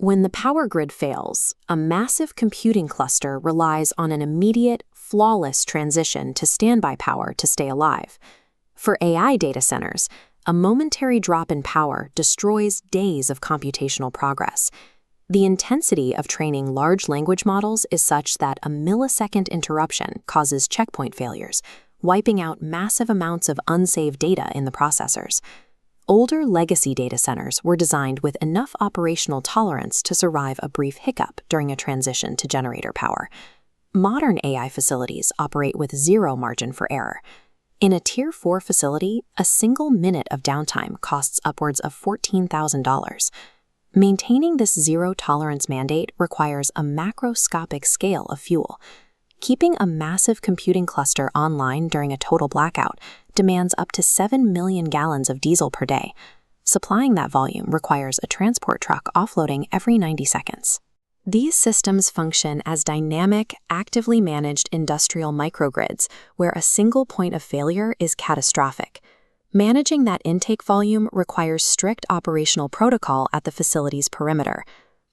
When the power grid fails, a massive computing cluster relies on an immediate, flawless transition to standby power to stay alive. For AI data centers, a momentary drop in power destroys days of computational progress. The intensity of training large language models is such that a millisecond interruption causes checkpoint failures, wiping out massive amounts of unsaved data in the processors. Older legacy data centers were designed with enough operational tolerance to survive a brief hiccup during a transition to generator power. Modern AI facilities operate with zero margin for error. In a Tier 4 facility, a single minute of downtime costs upwards of $14,000. Maintaining this zero-tolerance mandate requires a macroscopic scale of fuel. Keeping a massive computing cluster online during a total blackout demands up to 7 million gallons of diesel per day. Supplying that volume requires a transport truck offloading every 90 seconds. These systems function as dynamic, actively managed industrial microgrids where a single point of failure is catastrophic. Managing that intake volume requires strict operational protocol at the facility's perimeter.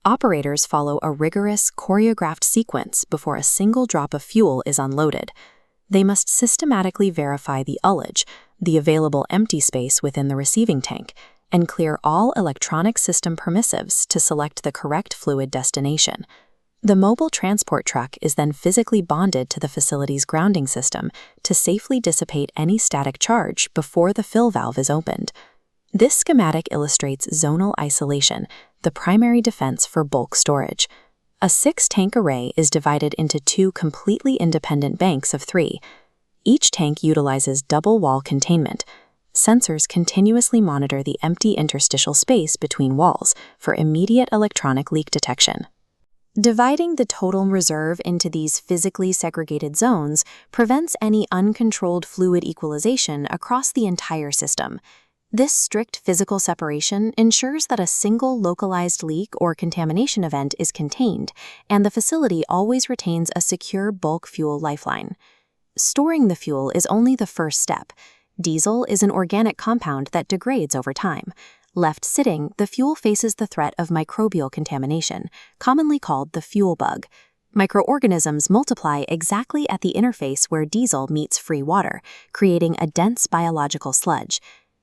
Operators follow a rigorous, choreographed sequence before a single drop of fuel is unloaded. They must systematically verify the ullage, the available empty space within the receiving tank, and clear all electronic system permissives to select the correct fluid destination. The mobile transport truck is then physically bonded to the facility's grounding system to safely dissipate any static charge before the fill valve is opened. This schematic illustrates zonal isolation, the primary defense for bulk storage. A 6-tank array is divided into 2 completely independent banks of 3. Each tank utilizes double-wall containment. Sensors continuously monitor the empty interstitial space between walls for immediate electronic leak detection. Dividing the total reserve into these physically segregated zones prevents any uncontrolled fluid equalization across the entire system. This strict physical separation ensures that a single localized leak or contamination event is contained, and the facility always retains a secure bulk fuel lifeline. Storing the fuel is only the first step. Diesel is an organic compound that degrades over time. Left sitting, the fuel faces the threat of microbial contamination, commonly called the fuel bug. Microorganisms multiply exactly at the interface where diesel meets free water, creating a dense biological sludge.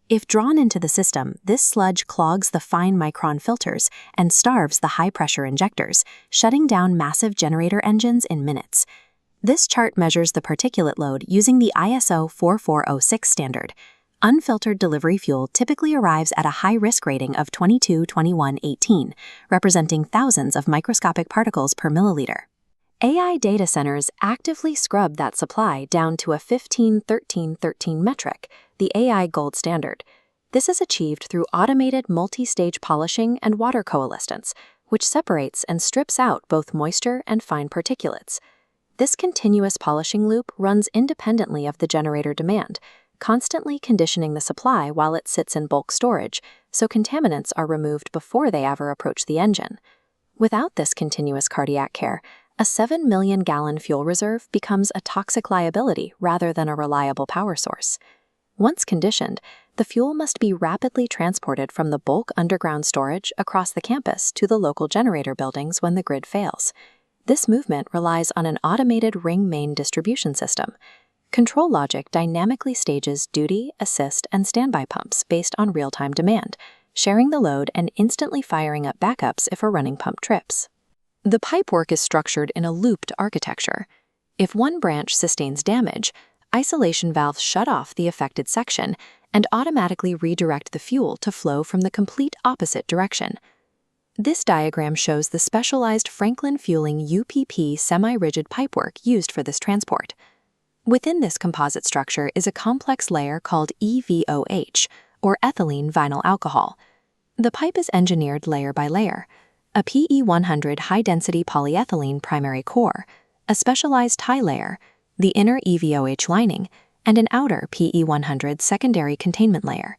If drawn into the system, this sludge clogs the fine micron filters and starves the high-pressure injectors, shutting down massive generator engines in minutes. This chart measures the particulate load using the ISO 4406 standard. Unfiltered delivery fuel typically arrives at a high-risk rating of 22, 21, 18, representing thousands of microscopic particles per milliliter. AI data centers actively scrub that supply down to a 15, 13, 13 metric, the AI gold standard. This is achieved through automated multi-stage polishing and water coalescence, which separates and strips out both moisture and fine particulates. This continuous polishing loop runs independently of the generator demand, constantly conditioning the supply while it sits in bulk storage, so contaminants are removed before they ever approach the engine. Without this continuous cardiac care, a 7 million gallon fuel reserve becomes a toxic liability rather than a reliable power source. Once conditioned, the fuel must be rapidly transported from the bulk underground storage across the campus to the local generator buildings when the grid fails. This movement relies on an automated ring main distribution system. Control logic dynamically stages duty, assist, and standby pumps based on real-time demand, sharing the load and instantly firing up backups if a running pump trips. The pipework is structured in a looped architecture. If one branch sustains damage, isolation valves shut off the affected section and automatically redirect the fuel to flow from the complete opposite direction. This diagram shows the specialized Franklin Fueling UPP semi-rigid pipework used for this transport. Within this composite structure is a complex layer called EVOH, or ethylene vinyl alcohol. The pipe is engineered layer by layer. A PE100 high-density polyethylene primary core, a specialized tie layer, the inner EVOH lining, and an outer PE100 secondary containment layer.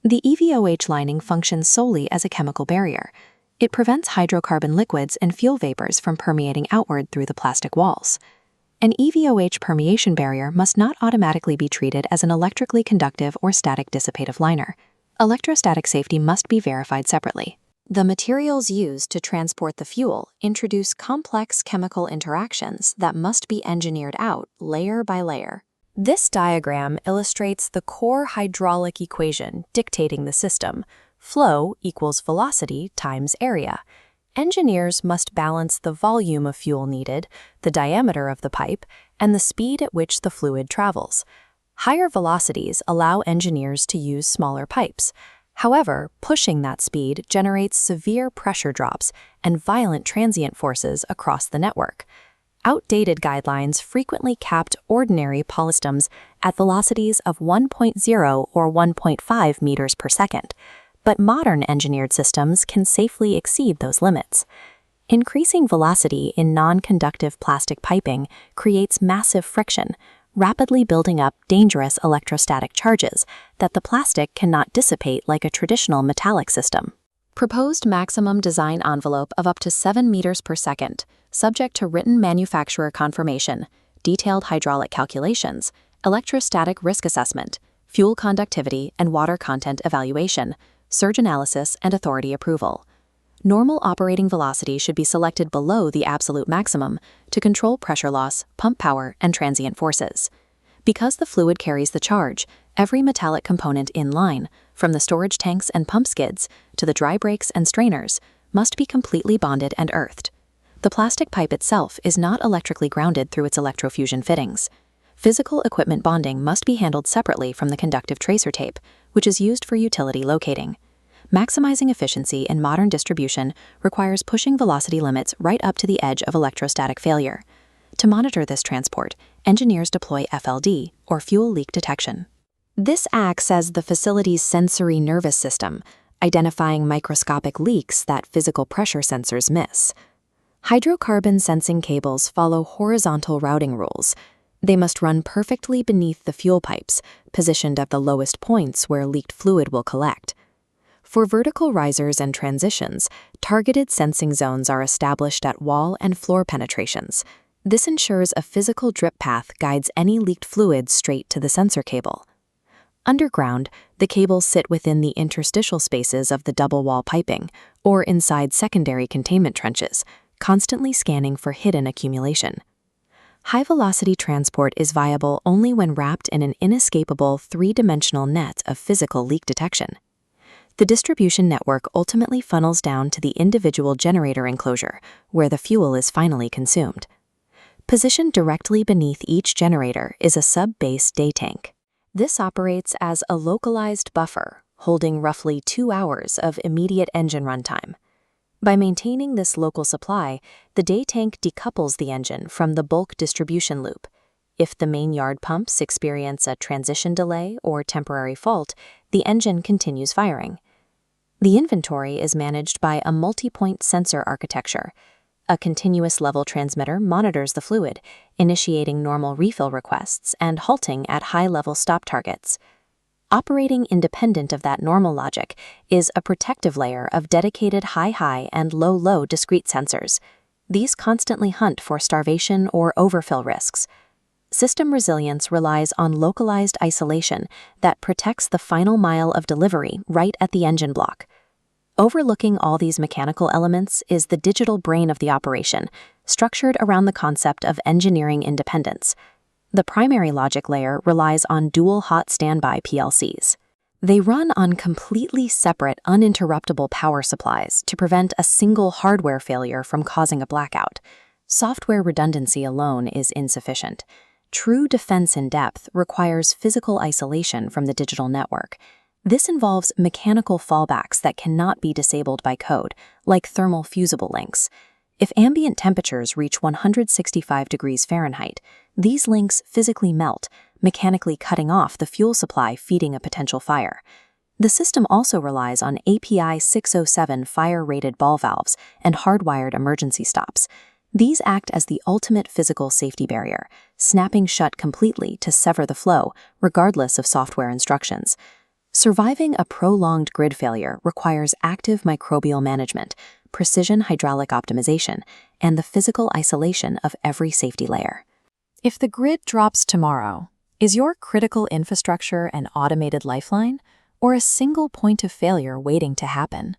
The EVOH lining functions solely as a chemical barrier. It prevents hydrocarbon liquids and fuel vapors from permeating outward through the plastic walls. An EVOH permeation barrier must not automatically be treated as an electrically conductive or static dissipative liner. Electrostatic safety must be verified separately. The materials used to transport the fuel introduce complex chemical interactions that must be engineered out layer by layer. This diagram illustrates the core hydraulic equation dictating the system: flow equals velocity times area. Engineers must balance the volume of fuel needed, the diameter of the pipe, and the speed at which the fluid travels. Higher velocities allow engineers to use smaller pipes. However, pushing that speed generates severe pressure drops and violent transient forces across the network. Outdated guidelines frequently capped ordinary polysystems at velocities of 1.0 or 1.5 meters per second, but modern engineered systems can safely exceed those limits. Increasing velocity in non-conductive plastic piping creates massive friction, rapidly building up dangerous electrostatic charges that the plastic cannot dissipate like a traditional metallic system. Proposed maximum design envelope of up to 7 meters per second, subject to written manufacturer confirmation, detailed hydraulic calculations, electrostatic risk assessment, fuel conductivity and water content evaluation, surge analysis and authority approval. Normal operating velocity should be selected below the absolute maximum to control pressure loss, pump power, and transient forces. Because the fluid carries the charge, every metallic component in line, from the storage tanks and pump skids to the dry brakes and strainers, must be completely bonded and earthed. The plastic pipe itself is not electrically grounded through its electrofusion fittings. Physical equipment bonding must be handled separately from the conductive tracer tape, which is used for utility locating. Maximizing efficiency in modern distribution requires pushing velocity limits right up to the edge of electrostatic failure. To monitor this transport, engineers deploy FLD, or fuel leak detection. This acts as the facility's sensory nervous system, identifying microscopic leaks that physical pressure sensors miss. Hydrocarbon sensing cables follow horizontal routing rules. They must run perfectly beneath the fuel pipes, positioned at the lowest points where leaked fluid will collect. For vertical risers and transitions, targeted sensing zones are established at wall and floor penetrations. This ensures a physical drip path guides any leaked fluid straight to the sensor cable. Underground, the cables sit within the interstitial spaces of the double-wall piping, or inside secondary containment trenches, constantly scanning for hidden accumulation. High-velocity transport is viable only when wrapped in an inescapable three-dimensional net of physical leak detection. The distribution network ultimately funnels down to the individual generator enclosure, where the fuel is finally consumed. Positioned directly beneath each generator is a sub-base day tank. This operates as a localized buffer, holding roughly 2 hours of immediate engine runtime. By maintaining this local supply, the day tank decouples the engine from the bulk distribution loop. If the main yard pumps experience a transition delay or temporary fault, the engine continues firing. The inventory is managed by a multi-point sensor architecture. A continuous level transmitter monitors the fluid, initiating normal refill requests and halting at high-level stop targets. Operating independent of that normal logic is a protective layer of dedicated high-high and low-low discrete sensors. These constantly hunt for starvation or overfill risks. System resilience relies on localized isolation that protects the final mile of delivery right at the engine block. Overlooking all these mechanical elements is the digital brain of the operation, structured around the concept of engineering independence. The primary logic layer relies on dual hot standby PLCs. They run on completely separate, uninterruptible power supplies to prevent a single hardware failure from causing a blackout. Software redundancy alone is insufficient. True defense in depth requires physical isolation from the digital network. This involves mechanical fallbacks that cannot be disabled by code, like thermal fusible links. If ambient temperatures reach 165 degrees Fahrenheit, these links physically melt, mechanically cutting off the fuel supply feeding a potential fire. The system also relies on API 607 fire-rated ball valves and hardwired emergency stops. These act as the ultimate physical safety barrier, snapping shut completely to sever the flow, regardless of software instructions. Surviving a prolonged grid failure requires active microbial management, precision hydraulic optimization, and the physical isolation of every safety layer. If the grid drops tomorrow, is your critical infrastructure an automated lifeline or a single point of failure waiting to happen?